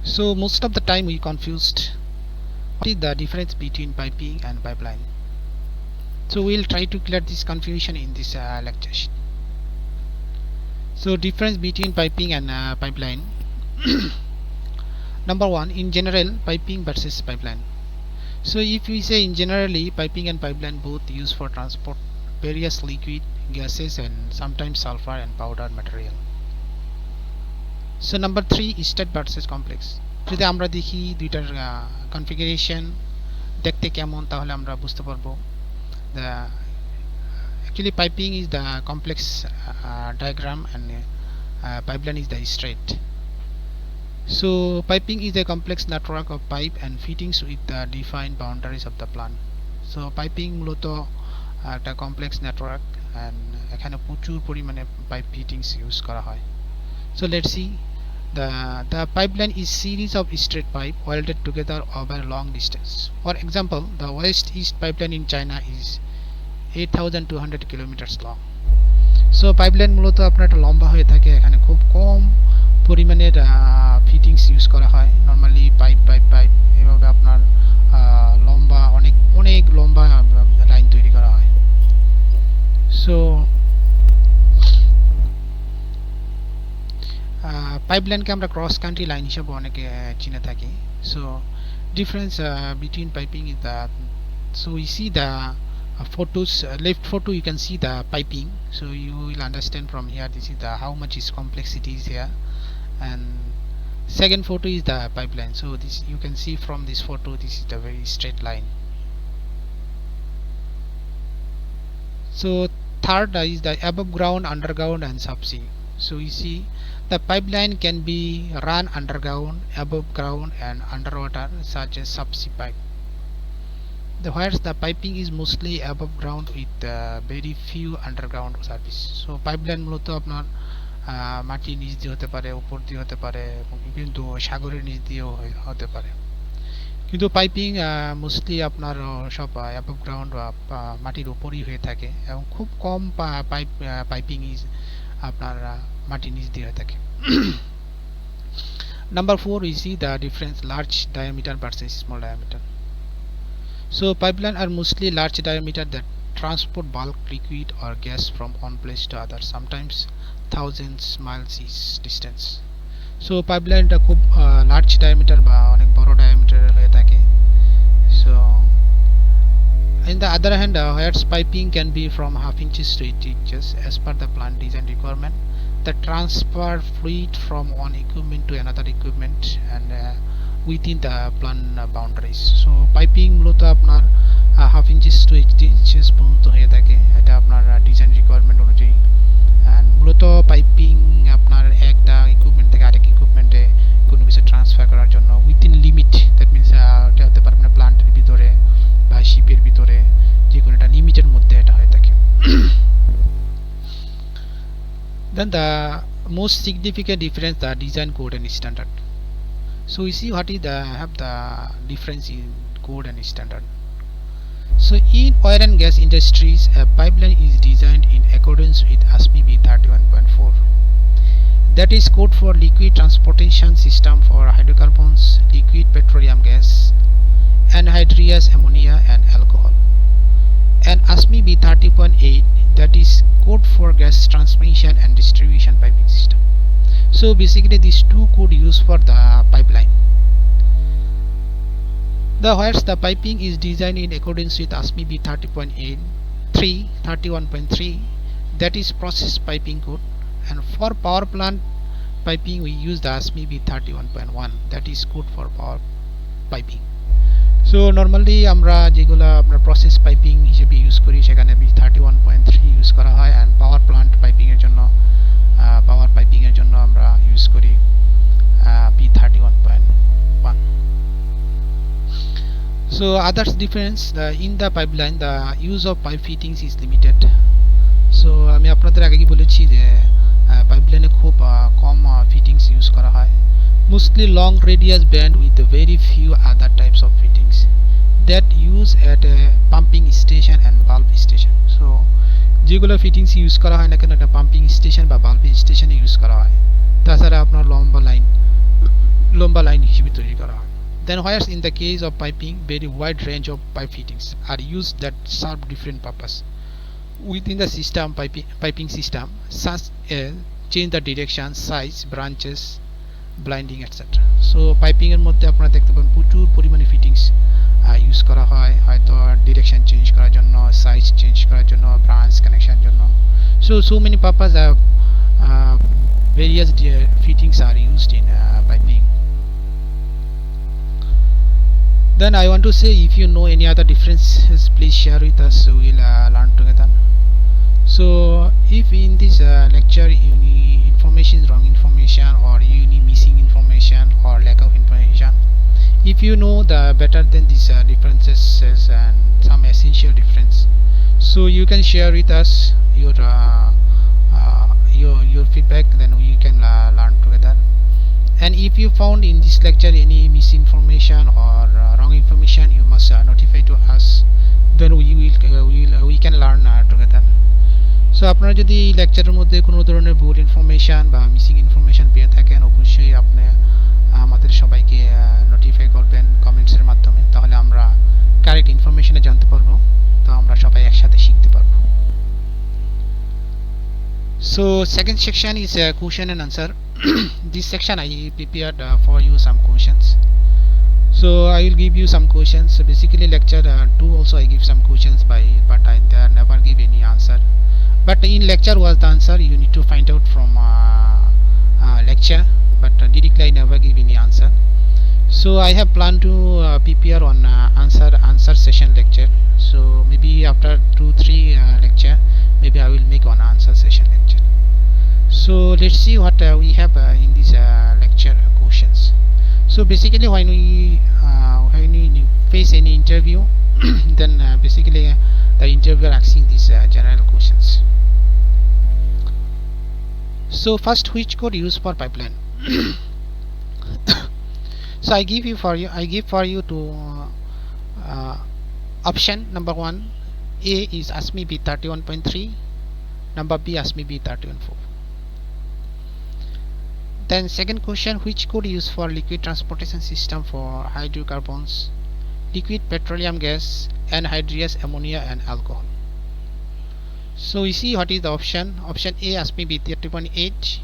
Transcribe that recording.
So most of the time we confused what is the difference between piping and pipeline. So we'll try to clear this confusion in this lecture. So difference between piping and pipeline. Number one, in general, piping versus pipeline. So if we say in generally, piping and pipeline both used for transport various liquid, gases and sometimes sulfur and powder material. So number three, state versus complex. যদি আমরা দেখি দুইটার configuration দেখতে কেমন তাহলে আমরা বুঝতে পারবো the actually piping is the complex diagram and pipeline is the straight. So piping is a complex network of pipe and fittings with the defined boundaries of the plant. So piping মূলত একটা complex network and এখানে প্রচুর পরিমাণে pipe fittings use করা হয়. So let's see. The pipeline is series of straight pipe welded together over a long distance. For example, the West East pipeline in China is 8,200 kilometers long. So pipeline মূলত আপনার একটা লম্বা হয়ে থাকে, এখানে খুব কম পরিমাণের ফিটিংস ইউজ করা হয়। নর্মালি পাইপ এভাবে আপনার লম্বা অনেক লম্বা লাইন তৈরি করা হয়। সো পাইপলাইনকে আমরা ক্রস কান্ট্রি লাইন হিসেবে অনেকে চিনে থাকি। So difference between piping is the, so we see the photos, left photo you can see the piping, so you will understand from here this is the how much is complexity is here, and second photo is the pipeline. So this you can see from this photo, this is the very straight line. So third is the above ground, underground and subsea. So you see the pipeline can be run underground, above ground and underwater, such as subsea pipe. Whereas the piping is mostly above ground with very few underground service. So pipeline মূলত আপনার মাটির নিচ দিয়ে হতে পারে, উপর দিয়ে হতে পারে, কিন্তু সাগরের নিচ দিয়েও হতে পারে। কিন্তু পাইপিং মোস্টলি আপনার সব অ্যাবভ গ্রাউন্ড বা মাটির উপরই হয়ে থাকে এবং খুব কম পাইপিং ইজ আপনার মাটির নিচ দিয়ে হয়ে থাকে। Number 4, we see the difference large diameter versus small diameter. So pipeline are mostly large diameter that transport bulk liquid or gas from one place to other, sometimes thousands miles distance. So pipeline টা খুব large diameter বা অনেক বড় diameter হয়ে থাকে। So in the other hand, whereas piping can be from half inches to 8 inches as per the plant design requirement, the transfer fluid from one equipment to another equipment and within the plant boundaries. So piping মূলত আপনার half inches to 8 inches পর্যন্ত হয়ে থাকে, এটা আপনার design requirement অনুযায়ী। and মূলত piping আপনার একটা ইকুইপমেন্ট থেকে আরেক ইকুইপমেন্টে কোনো কিছু ট্রান্সফার করার জন্য উইথিন লিমিট, দ্যাট মিনস এটা হতে পারে আপনার প্লান্টের ভিতরে বা শিপের ভিতরে, যে কোনো একটা লিমিটের মধ্যে এটা হয়ে থাকে। Then the most significant difference, the design code and standard. So we see what is the difference in code and standard. So in oil and gas industries, a pipeline is designed in accordance with ASME B31.4. That is code for liquid transportation system for hydrocarbons, liquid petroleum gas, anhydrous ammonia and alcohol. And ASME B30.8, that is code for gas transmission and distribution piping system. So basically these two code used for the pipeline. Whereas the piping is designed in accordance with ASME B30.8, 31.3, that is process piping code, and for power plant piping we use the ASME B31.1, that is code for power piping. So normally আমরা যেগুলো আপনার process piping হিসেবে use করি সেখানে B31.3 use করা হয়, and power plant piping এর জন্য আমরা ইউজ করি B31.1. So others difference, in the pipeline the use of pipe fittings is limited. So আমি আপনাদের আগেই বলেছি যে পাইপলাইনে খুব কম ফিটিংস ইউজ করা হয়, mostly long radius band with very few other types of fittings that use at a pumping station and valve station. So যেগুলো fittings use করা হয় না কেন এটা পাম্পিং স্টেশন বা ভালভ স্টেশনে ইউজ করা হয়। তাছাড়া আপনার লম্বা লাইন লম্বা লাইন হিসেবে তৈরি করা হয়। Then whereas in the case of piping, very wide range of pipe fittings are used that serve different purpose within the system. Piping system such as change the direction, size, branches, blinding, etc. So piping এর মধ্যে আপনারা দেখতে পাবেন প্রচুর পরিমাণে fittings use করা হয়, হয়তো ডিরেকশন চেঞ্জ করার জন্য, সাইজ চেঞ্জ করার জন্য, ব্রাঞ্চ কানেকশন জন্য। So many purpose various fittings are used in piping. Then I want to say, if you know any other differences, please share with us, so we'll learn together. So if in this lecture you need information, wrong information, or you need missing information or lack of information, if you know the better than these differences and some essential difference, so you can share with us your feedback, then we can learn together. And if you found in this lecture any misinformation or wrong information, you must notify to us, then we can learn together. So আপনারা যদি এই লেকচারের মধ্যে কোনো ধরনের ভুল information বা missing information পেয়ে থাকেন, অবশ্যই আপনি আমাদের সবাইকে নোটিফাই করবেন কমেন্টসের মাধ্যমে, তাহলে আমরা কারেক্ট ইনফরমেশনে জানতে পারবো, তো আমরা সবাই একসাথে শিখতে পারবো। So second section is question and answer. This section I prepared for you some questions. So I will give you some questions. So basically lecture 2 also I give some questions but I never give any answer. But in lecture was the answer, you need to find out from lecture, but directly I never give any answer. So I have planned to prepare on answer session lecture. So maybe after 2-3 lecture, maybe I will make on answer session lecture. So let's see what we have in this lecture questions. So basically when we face any interview, then basically the interviewer asking these general questions. So first, which code used for pipeline? So I give for you to option number 1. A is ASME B31.3, number B ASME B31.4. Then second question, which code used for liquid transportation system for hydrocarbons, liquid petroleum gas, anhydrous ammonia and alcohol? So we see what is the option. Option A ASME B30.8,